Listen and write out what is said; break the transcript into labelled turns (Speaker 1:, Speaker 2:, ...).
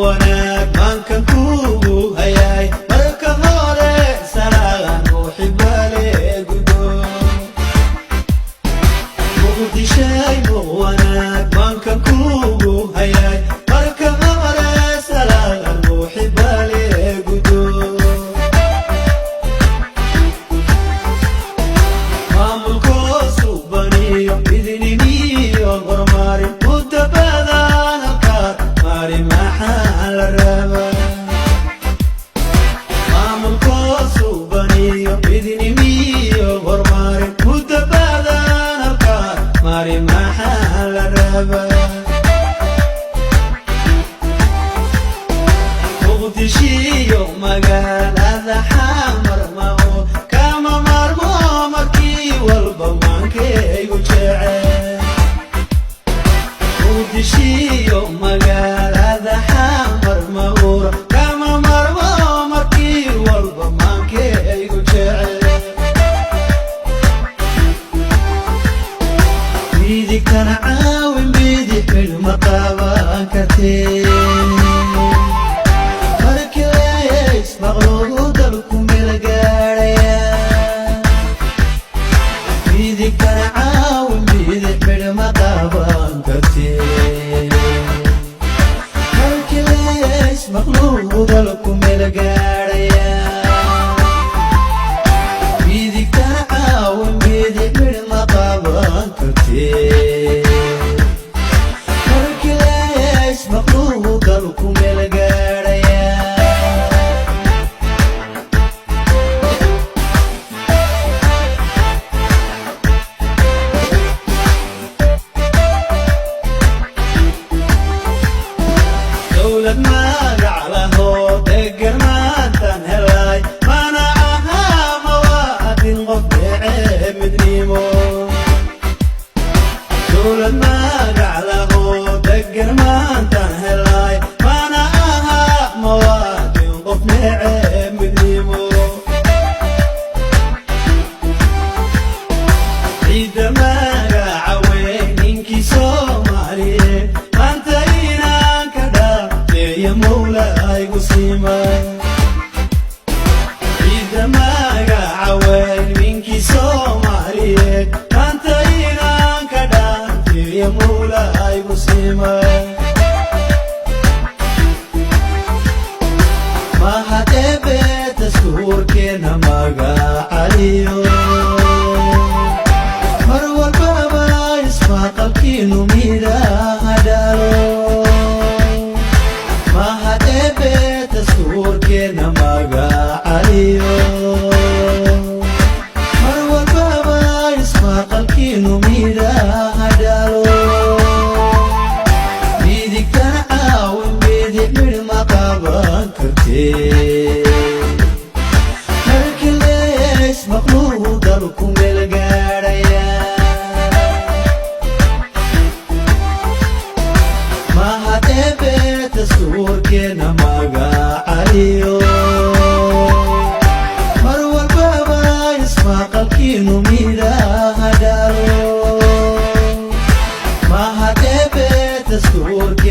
Speaker 1: wanaag maankan kugu hayay marka hore salaam ruuxi bale gudo muqdishay wanaag maankan kugu hayay marka hore salaam ruuxi bale gudo maamulko subaniyo idininiyo hormari mudabadan halkaad mari maxaa la rabaa maamulko subaniyo idininiyo hormari mudabadan halkaad mari maxaa la rabaa muqdishiyo magaalada xamar mao kama marmo markii walba maankaygu jecel muqdishiyo magaalada xamar mao kama marmo markii walba maankaygu jecel midigtana caawin bidix ilma qaban kartee maqluugu dalku meel gaadhaya midigtana caawin bidix midhma qaban kartee markileys maqluugu dalku meel gaadhaya midigtana caawin bidix midhma qaban kartee markileys maqluugu dalku meel gaadhaya dowlad magac laho degan maantan helay mana ahaa mawaadin qof dhece midnimo dowlad magac laho degan maantan helay mana ahaa mawaadin qof dhece midnimo ciidda magaca weyn ninkii Soomaaliyeed maanta inaan ka dhaafteeya mawlaygu siimay ciidda magaca weyn ninkii Soomaaliyeed maanta inaan ka dhaafteeya mawlaygu siimay mahadebe dastuurkeena magacaliyo mar walbaba ismaqalkiinu midhaha dhalo mahadebe dastuurkeena magacaliyo mar walbaba ismaqalkiinu midhaha dhalo midigtana caawin bidix midhma qaban kartee markileys maqluugu dalku meel gaadhaya mahadebe dastuurkeena magacaliyo mar walbaba ismaqalkiinu midhaha dhalo mahadebe dastuurkeena